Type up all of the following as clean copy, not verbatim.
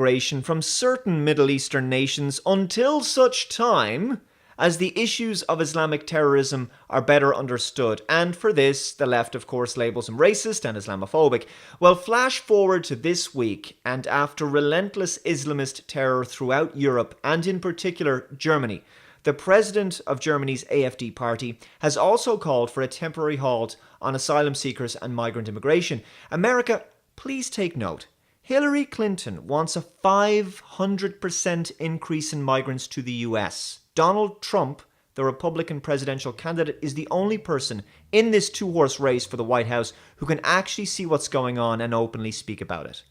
immigration from certain Middle Eastern nations until such time as the issues of Islamic terrorism are better understood. And for this, the left, of course, labels him racist and Islamophobic. Well, flash forward to this week, and after relentless Islamist terror throughout Europe, and in particular Germany, the president of Germany's AfD party has also called for a temporary halt on asylum seekers and migrant immigration. America, please take note. Hillary Clinton wants a 500% increase in migrants to the US. Donald Trump, the Republican presidential candidate, is the only person in this two-horse race for the White House who can actually see what's going on and openly speak about it.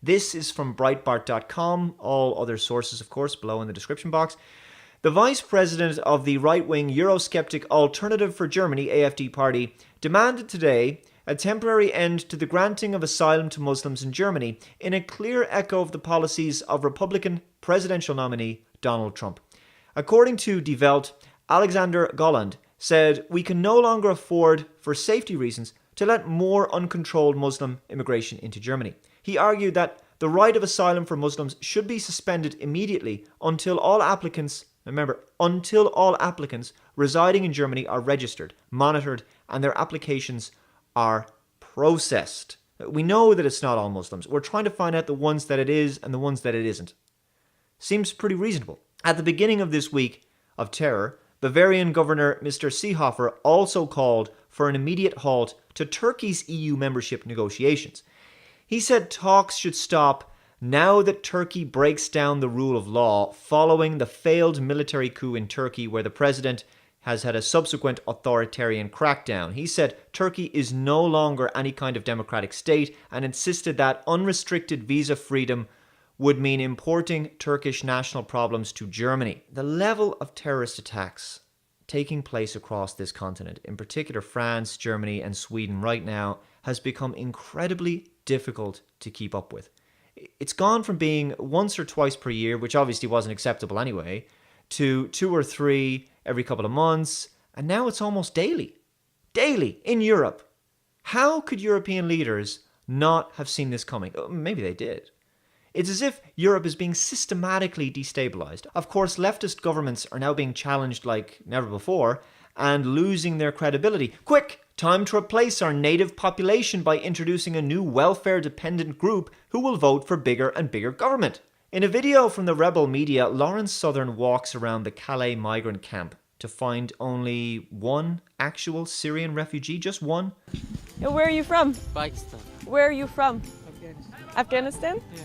This is from Breitbart.com, all other sources, of course, below in the description box. The vice president of the right-wing Eurosceptic Alternative for Germany, AfD party, demanded today a temporary end to the granting of asylum to Muslims in Germany, in a clear echo of the policies of Republican presidential nominee Donald Trump. According to Die Welt, Alexander Golland said, "We can no longer afford, for safety reasons, to let more uncontrolled Muslim immigration into Germany." He argued that the right of asylum for Muslims should be suspended immediately until all applicants, remember, until all applicants residing in Germany are registered, monitored, and their applications are processed. We know that it's not all Muslims. We're trying to find out the ones that it is and the ones that it isn't. Seems pretty reasonable. At the beginning of this week of terror, Bavarian Governor Mr. Seehofer also called for an immediate halt to Turkey's EU membership negotiations. He said talks should stop now that Turkey breaks down the rule of law following the failed military coup in Turkey, where the president has had a subsequent authoritarian crackdown. He said Turkey is no longer any kind of democratic state and insisted that unrestricted visa freedom would mean importing Turkish national problems to Germany. The level of terrorist attacks taking place across this continent, in particular France, Germany, and Sweden right now, has become incredibly difficult to keep up with. It's gone from being once or twice per year, which obviously wasn't acceptable anyway, to 2 or 3 every couple of months, and now it's almost daily. Daily in Europe. How could European leaders not have seen this coming? Maybe they did. It's as if Europe is being systematically destabilized. Of course, leftist governments are now being challenged like never before and losing their credibility. Quick, time to replace our native population by introducing a new welfare-dependent group who will vote for bigger and bigger government. In a video from the rebel media, Lawrence Southern walks around the Calais migrant camp to find only one actual Syrian refugee, just one. Where are you from? Pakistan. Where are you from? Afghanistan? Yeah.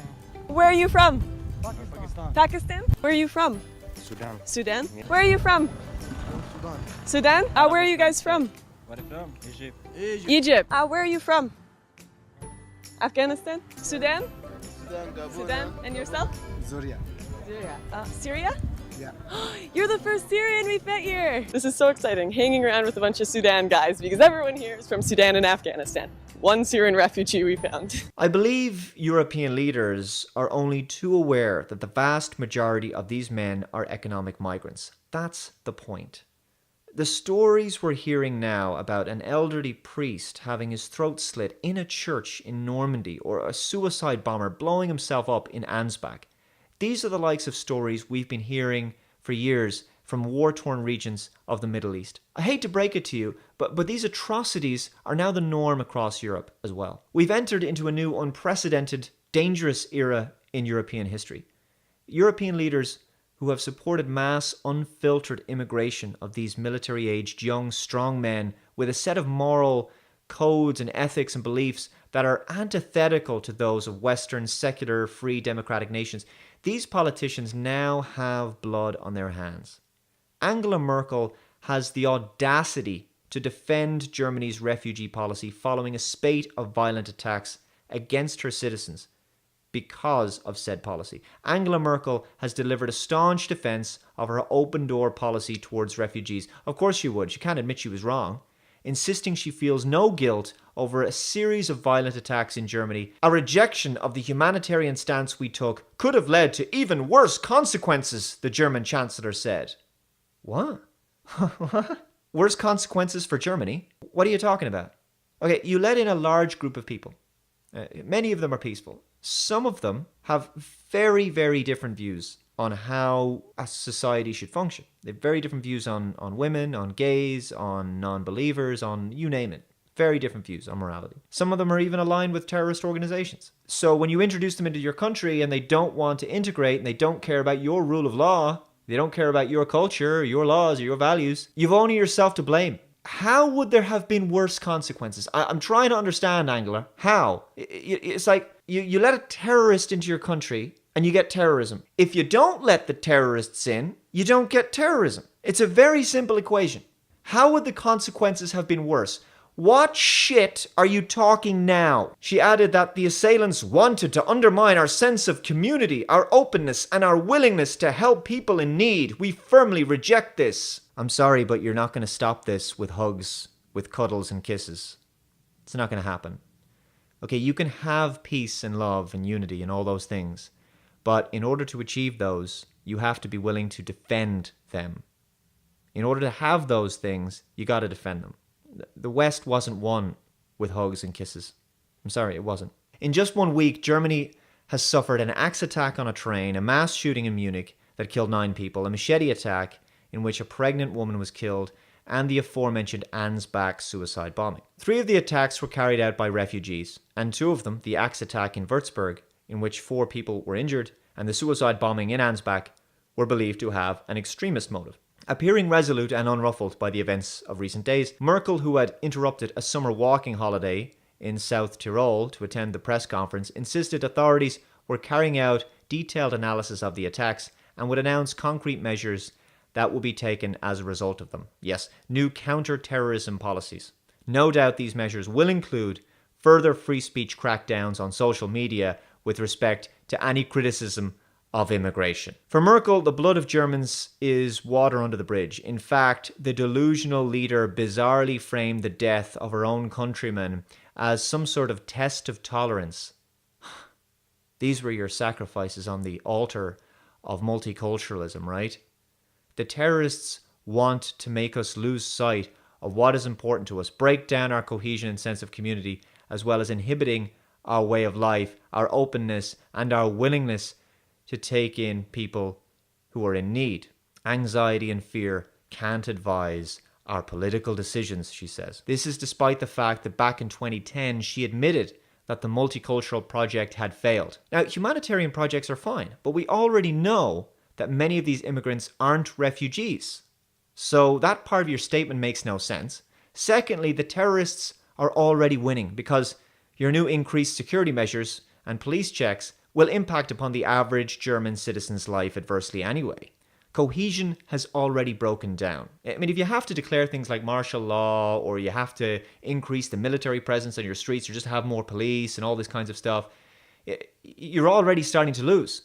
Where are you from? Pakistan. Pakistan? Where are you from? Sudan. Sudan? Where are you from? Sudan. Sudan? Where are you guys from? Where from? Egypt. Egypt. Where are you from? Afghanistan? Sudan? Sudan. And yourself? Syria. Syria? Yeah. You're the first Syrian we've met here. This is so exciting, hanging around with a bunch of Sudan guys, because everyone here is from Sudan and Afghanistan. One Syrian refugee we found. I believe European leaders are only too aware that the vast majority of these men are economic migrants. That's the point. The stories we're hearing now about an elderly priest having his throat slit in a church in Normandy, or a suicide bomber blowing himself up in Ansbach, these are the likes of stories we've been hearing for years from war-torn regions of the Middle East. I hate to break it to you, but these atrocities are now the norm across Europe as well. We've entered into a new unprecedented, dangerous era in European history. European leaders who have supported mass, unfiltered immigration of these military-aged, young, strong men with a set of moral codes and ethics and beliefs that are antithetical to those of Western, secular, free, democratic nations, these politicians now have blood on their hands. Angela Merkel has the audacity to defend Germany's refugee policy following a spate of violent attacks against her citizens because of said policy. Angela Merkel has delivered a staunch defense of her open-door policy towards refugees. Of course she would. She can't admit she was wrong. Insisting she feels no guilt over a series of violent attacks in Germany. A rejection of the humanitarian stance we took could have led to even worse consequences, the German Chancellor said. What? Worse consequences for Germany? What are you talking about? Okay, you let in a large group of people. Many of them are peaceful. some of them have very, very different views on how a society should function. They have very different views on women, on gays, on non-believers, on you name it. Very different views on morality. Some of them are even aligned with terrorist organizations. So when you introduce them into your country and they don't want to integrate and they don't care about your rule of law, they don't care about your culture, your laws, or your values, you've only yourself to blame. How would there have been worse consequences? I'm trying to understand, Angela. How? It's like you let a terrorist into your country and you get terrorism. If you don't let the terrorists in, you don't get terrorism. It's a very simple equation. How would the consequences have been worse? What shit are you talking now? She added that the assailants wanted to undermine our sense of community, our openness, and our willingness to help people in need. We firmly reject this. I'm sorry, but you're not going to stop this with hugs, with cuddles and kisses. It's not going to happen. Okay, you can have peace and love and unity and all those things, but in order to achieve those, you have to be willing to defend them. In order to have those things, you got to defend them. The West wasn't won with hugs and kisses. I'm sorry, it wasn't. In just 1 week, Germany has suffered an axe attack on a train, a mass shooting in Munich that killed 9 people, a machete attack in which a pregnant woman was killed, and the aforementioned Ansbach suicide bombing. 3 of the attacks were carried out by refugees, and 2 of them, the axe attack in Würzburg, in which 4 people were injured, and the suicide bombing in Ansbach, were believed to have an extremist motive. Appearing resolute and unruffled by the events of recent days, Merkel, who had interrupted a summer walking holiday in South Tyrol to attend the press conference, insisted authorities were carrying out detailed analysis of the attacks and would announce concrete measures that will be taken as a result of them. Yes, new counter-terrorism policies. No doubt these measures will include further free speech crackdowns on social media with respect to any criticism of immigration. For Merkel, the blood of Germans is water under the bridge. In fact, the delusional leader bizarrely framed the death of her own countrymen as some sort of test of tolerance. These were your sacrifices on the altar of multiculturalism, right? The terrorists want to make us lose sight of what is important to us, break down our cohesion and sense of community, as well as inhibiting our way of life, our openness, and our willingness to take in people who are in need. Anxiety and fear can't advise our political decisions, she says. This is despite the fact that back in 2010, she admitted that the multicultural project had failed. Now, humanitarian projects are fine, but we already know that many of these immigrants aren't refugees. So that part of your statement makes no sense. Secondly, the terrorists are already winning because your new increased security measures and police checks will impact upon the average German citizen's life adversely anyway. Cohesion has already broken down. I mean, if you have to declare things like martial law, or you have to increase the military presence on your streets, or just have more police and all this kinds of stuff, you're already starting to lose.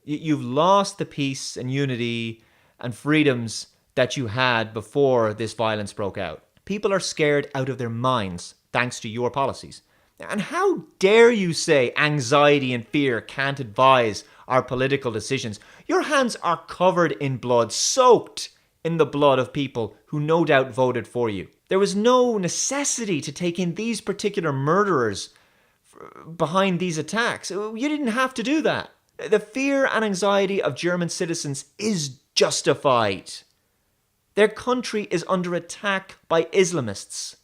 You've lost the peace and unity and freedoms that you had before this violence broke out. People are scared out of their minds thanks to your policies. And how dare you say anxiety and fear can't advise our political decisions? Your hands are covered in blood, soaked in the blood of people who no doubt voted for you. There was no necessity to take in these particular murderers behind these attacks. You didn't have to do that. The fear and anxiety of German citizens is justified. Their country is under attack by Islamists.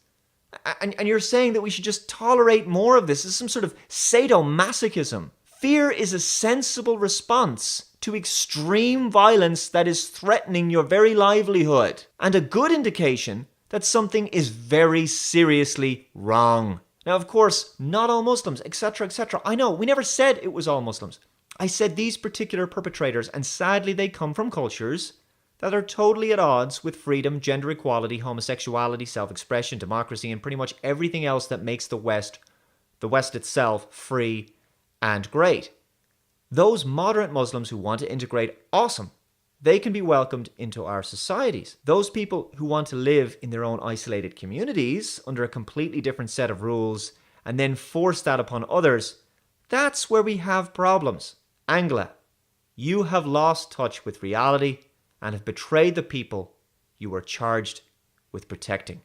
And you're saying that we should just tolerate more of this. This is some sort of sadomasochism. Fear is a sensible response to extreme violence that is threatening your very livelihood, and a good indication that something is very seriously wrong. Now, of course, not all Muslims, etc., etc. I know, we never said it was all Muslims. I said these particular perpetrators, and sadly they come from cultures that are totally at odds with freedom, gender equality, homosexuality, self-expression, democracy, and pretty much everything else that makes the West itself, free and great. Those moderate Muslims who want to integrate, awesome. They can be welcomed into our societies. Those people who want to live in their own isolated communities under a completely different set of rules and then force that upon others, that's where we have problems. Angela, you have lost touch with reality and have betrayed the people you were charged with protecting.